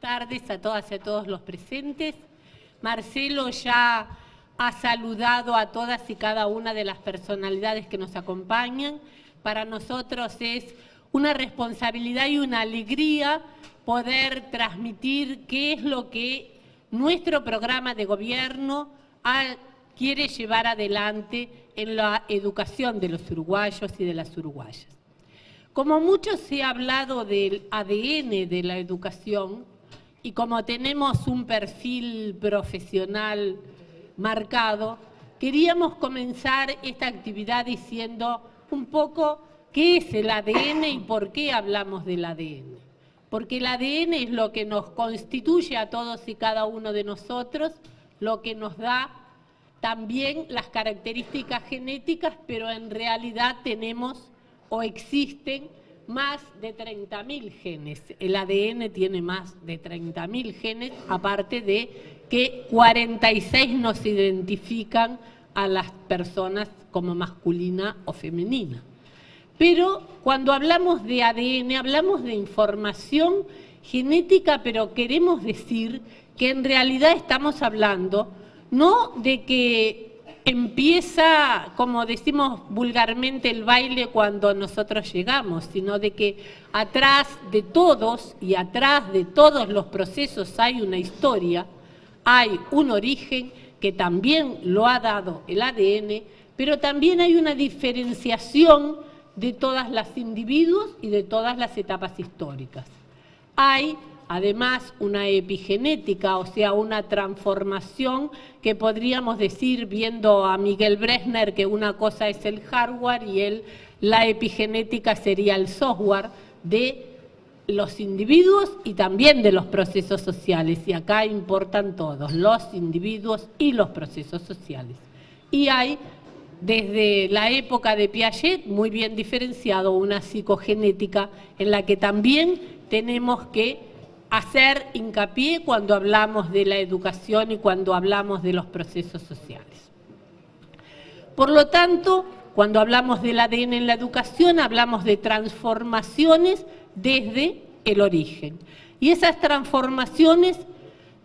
tardes a todas y a todos los presentes. Marcelo ya ha saludado a todas y cada una de las personalidades que nos acompañan. Para nosotros es una responsabilidad y una alegría poder transmitir qué es lo que nuestro programa de gobierno quiere llevar adelante en la educación de los uruguayos y de las uruguayas. Como mucho se ha hablado del ADN de la educación y como tenemos un perfil profesional marcado, queríamos comenzar esta actividad diciendo un poco qué es el ADN y por qué hablamos del ADN. Porque el ADN es lo que nos constituye a todos y cada uno de nosotros, lo que nos da también las características genéticas, pero en realidad tenemos o existen más de 30.000 genes. El ADN tiene más de 30.000 genes, aparte de que 46 nos identifican a las personas como masculina o femenina. Pero cuando hablamos de ADN, hablamos de información genética, pero queremos decir que en realidad estamos hablando no de que empieza, como decimos vulgarmente, el baile cuando nosotros llegamos, sino de que atrás de todos y atrás de todos los procesos hay una historia, hay un origen que también lo ha dado el ADN, pero también hay una diferenciación de todas las individuos y de todas las etapas históricas. Hay además una epigenética, o sea, una transformación que podríamos decir, viendo a Miguel Bresner, que una cosa es el hardware y la epigenética sería el software de los individuos y también de los procesos sociales. Y acá importan todos, los individuos y los procesos sociales. Y hay, desde la época de Piaget, muy bien diferenciado una psicogenética en la que también tenemos que hacer hincapié cuando hablamos de la educación y cuando hablamos de los procesos sociales. Por lo tanto, cuando hablamos del ADN en la educación, hablamos de transformaciones desde el origen. Y esas transformaciones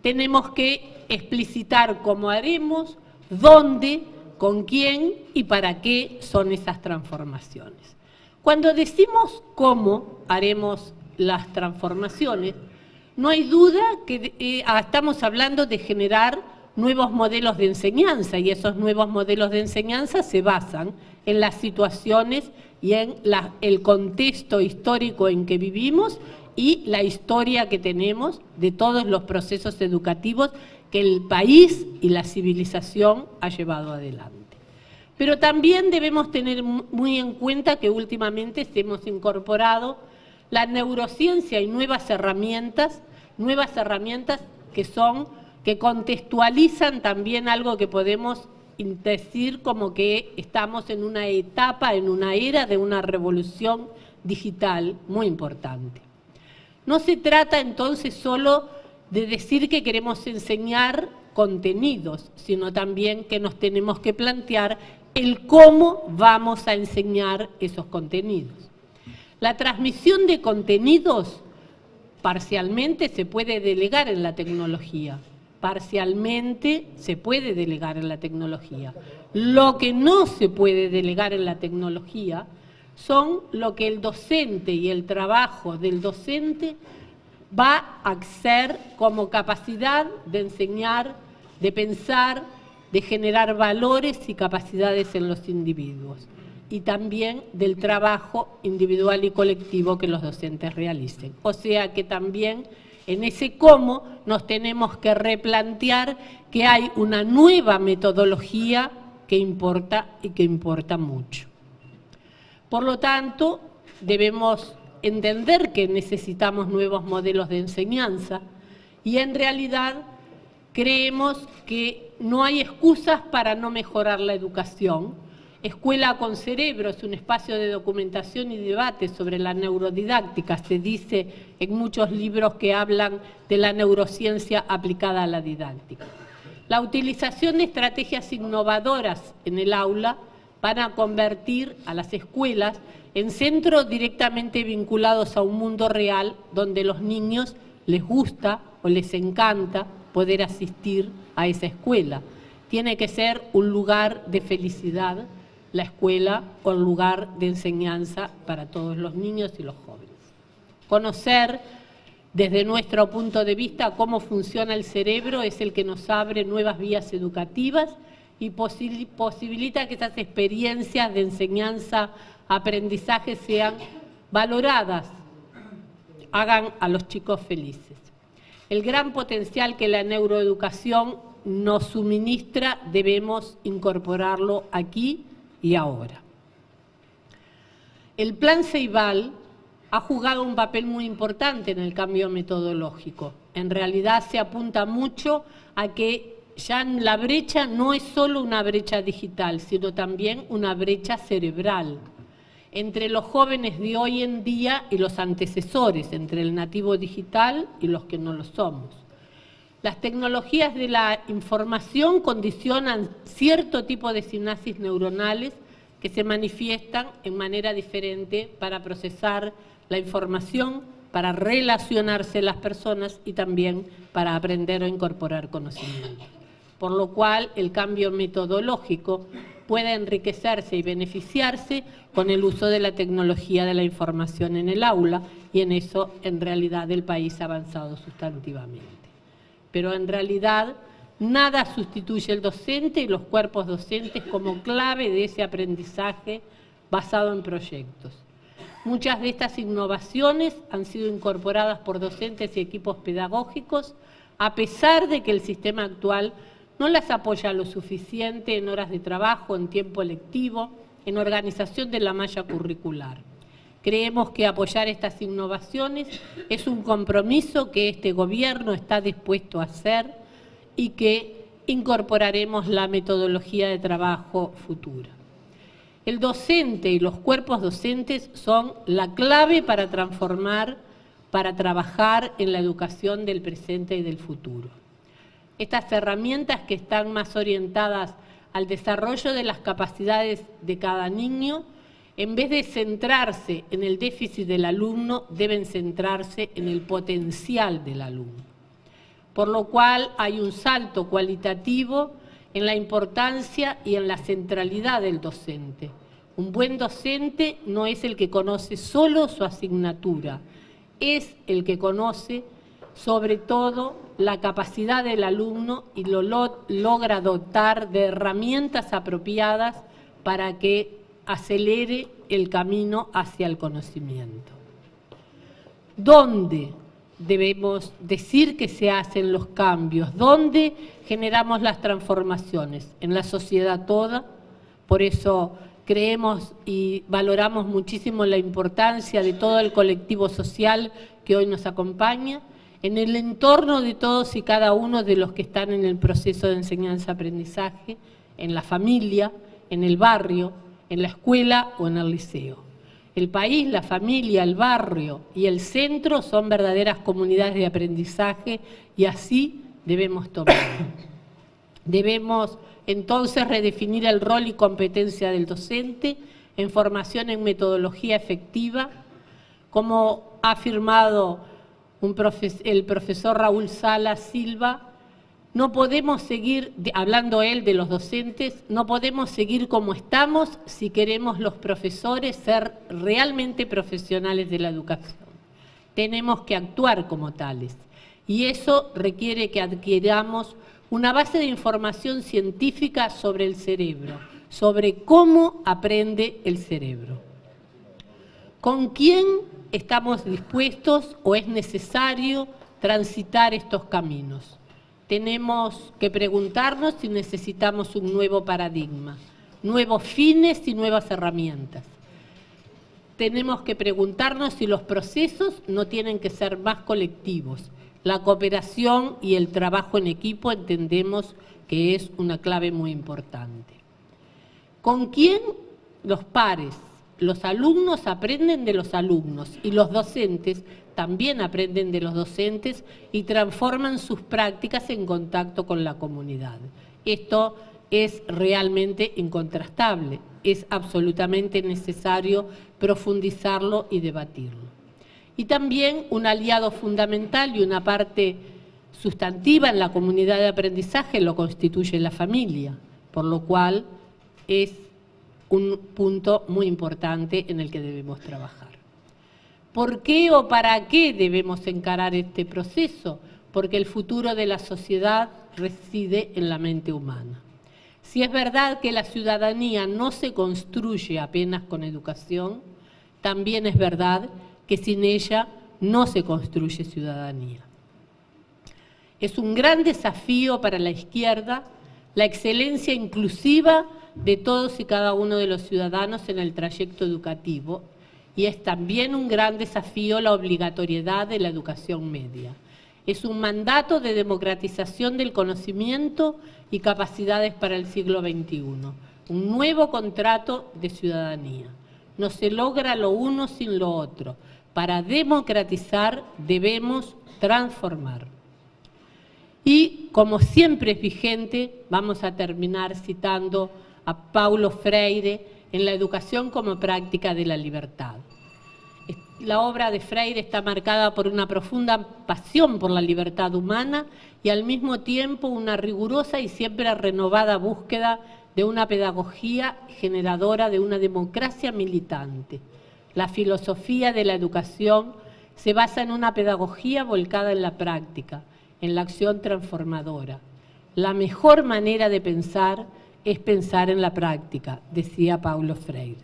tenemos que explicitar cómo haremos, dónde, con quién y para qué son esas transformaciones. Cuando decimos cómo haremos las transformaciones, no hay duda que estamos hablando de generar nuevos modelos de enseñanza y esos nuevos modelos de enseñanza se basan en las situaciones y en el contexto histórico en que vivimos y la historia que tenemos de todos los procesos educativos que el país y la civilización ha llevado adelante. Pero también debemos tener muy en cuenta que últimamente hemos incorporado la neurociencia y nuevas herramientas que contextualizan también algo que podemos decir como que estamos en una etapa, en una era de una revolución digital muy importante. No se trata entonces solo de decir que queremos enseñar contenidos, sino también que nos tenemos que plantear el cómo vamos a enseñar esos contenidos. La transmisión de contenidos parcialmente se puede delegar en la tecnología, parcialmente se puede delegar en la tecnología. Lo que no se puede delegar en la tecnología son lo que el docente y el trabajo del docente va a ser como capacidad de enseñar, de pensar, de generar valores y capacidades en los individuos y también del trabajo individual y colectivo que los docentes realicen. O sea que también en ese cómo nos tenemos que replantear que hay una nueva metodología que importa y que importa mucho. Por lo tanto, debemos entender que necesitamos nuevos modelos de enseñanza y en realidad creemos que no hay excusas para no mejorar la educación. Escuela con Cerebro es un espacio de documentación y debate sobre la neurodidáctica. Se dice en muchos libros que hablan de la neurociencia aplicada a la didáctica. La utilización de estrategias innovadoras en el aula van a convertir a las escuelas en centros directamente vinculados a un mundo real donde los niños les gusta o les encanta poder asistir a esa escuela. Tiene que ser un lugar de felicidad, la escuela, o un lugar de enseñanza para todos los niños y los jóvenes. Conocer desde nuestro punto de vista cómo funciona el cerebro es el que nos abre nuevas vías educativas y posibilita que esas experiencias de enseñanza, aprendizaje sean valoradas, hagan a los chicos felices. El gran potencial que la neuroeducación nos suministra debemos incorporarlo aquí y ahora. El Plan Ceibal ha jugado un papel muy importante en el cambio metodológico. En realidad se apunta mucho a que ya la brecha no es solo una brecha digital, sino también una brecha cerebral entre los jóvenes de hoy en día y los antecesores, entre el nativo digital y los que no lo somos. Las tecnologías de la información condicionan cierto tipo de sinapsis neuronales que se manifiestan en manera diferente para procesar la información, para relacionarse las personas y también para aprender o incorporar conocimiento. Por lo cual, el cambio metodológico puede enriquecerse y beneficiarse con el uso de la tecnología de la información en el aula, y en eso, en realidad, el país ha avanzado sustantivamente. Pero en realidad, nada sustituye el docente y los cuerpos docentes como clave de ese aprendizaje basado en proyectos. Muchas de estas innovaciones han sido incorporadas por docentes y equipos pedagógicos, a pesar de que el sistema actual no las apoya lo suficiente en horas de trabajo, en tiempo lectivo, en organización de la malla curricular. Creemos que apoyar estas innovaciones es un compromiso que este gobierno está dispuesto a hacer y que incorporaremos la metodología de trabajo futura. El docente y los cuerpos docentes son la clave para transformar, para trabajar en la educación del presente y del futuro. Estas herramientas que están más orientadas al desarrollo de las capacidades de cada niño, en vez de centrarse en el déficit del alumno, deben centrarse en el potencial del alumno. Por lo cual hay un salto cualitativo en la importancia y en la centralidad del docente. Un buen docente no es el que conoce solo su asignatura, es el que conoce sobre todo la capacidad del alumno y lo logra dotar de herramientas apropiadas para que acelere el camino hacia el conocimiento. ¿Dónde debemos decir que se hacen los cambios? ¿Dónde generamos las transformaciones? En la sociedad toda. Por eso creemos y valoramos muchísimo la importancia de todo el colectivo social que hoy nos acompaña, en el entorno de todos y cada uno de los que están en el proceso de enseñanza-aprendizaje, en la familia, en el barrio, en la escuela o en el liceo. El país, la familia, el barrio y el centro son verdaderas comunidades de aprendizaje y así debemos tomarlo. Debemos entonces redefinir el rol y competencia del docente en formación en metodología efectiva, como ha afirmado el profesor Raúl Salas Silva. No podemos seguir, hablando él de los docentes, no podemos seguir como estamos si queremos los profesores ser realmente profesionales de la educación. Tenemos que actuar como tales y eso requiere que adquiramos una base de información científica sobre el cerebro, sobre cómo aprende el cerebro. ¿Con quién estamos dispuestos o es necesario transitar estos caminos? Tenemos que preguntarnos si necesitamos un nuevo paradigma, nuevos fines y nuevas herramientas. Tenemos que preguntarnos si los procesos no tienen que ser más colectivos. La cooperación y el trabajo en equipo entendemos que es una clave muy importante. ¿Con quién? Los pares. Los alumnos aprenden de los alumnos y los docentes también aprenden de los docentes y transforman sus prácticas en contacto con la comunidad. Esto es realmente incontrastable, es absolutamente necesario profundizarlo y debatirlo. Y también un aliado fundamental y una parte sustantiva en la comunidad de aprendizaje lo constituye la familia, por lo cual es un punto muy importante en el que debemos trabajar. ¿Por qué o para qué debemos encarar este proceso? Porque el futuro de la sociedad reside en la mente humana. Si es verdad que la ciudadanía no se construye apenas con educación, también es verdad que sin ella no se construye ciudadanía. Es un gran desafío para la izquierda la excelencia inclusiva de todos y cada uno de los ciudadanos en el trayecto educativo, y es también un gran desafío la obligatoriedad de la educación media. Es un mandato de democratización del conocimiento y capacidades para el siglo XXI, un nuevo contrato de ciudadanía. No se logra lo uno sin lo otro. Para democratizar debemos transformar. Y, como siempre es vigente, vamos a terminar citando a Paulo Freire en La educación como práctica de la libertad. La obra de Freire está marcada por una profunda pasión por la libertad humana y al mismo tiempo una rigurosa y siempre renovada búsqueda de una pedagogía generadora de una democracia militante. La filosofía de la educación se basa en una pedagogía volcada en la práctica, en la acción transformadora. La mejor manera de pensar es pensar en la práctica, decía Paulo Freire.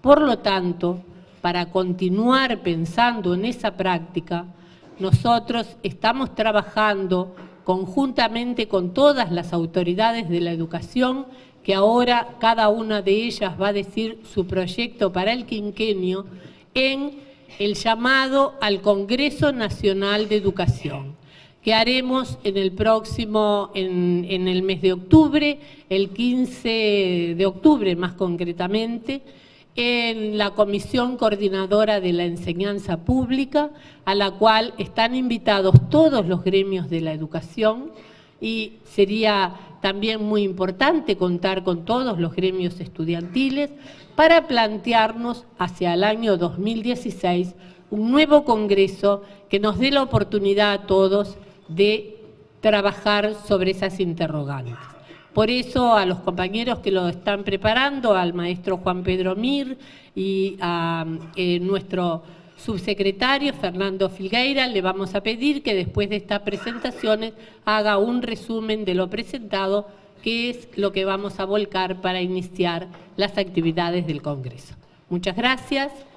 Por lo tanto, para continuar pensando en esa práctica, nosotros estamos trabajando conjuntamente con todas las autoridades de la educación, que ahora cada una de ellas va a decir su proyecto para el quinquenio, en el llamado al Congreso Nacional de Educación, que haremos en el próximo, en el mes de octubre, el 15 de octubre más concretamente, en la Comisión Coordinadora de la Enseñanza Pública, a la cual están invitados todos los gremios de la educación, y sería también muy importante contar con todos los gremios estudiantiles para plantearnos hacia el año 2016 un nuevo congreso que nos dé la oportunidad a todos de trabajar sobre esas interrogantes. Por eso a los compañeros que lo están preparando, al maestro Juan Pedro Mir y a nuestro subsecretario Fernando Filgueira, le vamos a pedir que después de estas presentaciones haga un resumen de lo presentado, que es lo que vamos a volcar para iniciar las actividades del Congreso. Muchas gracias.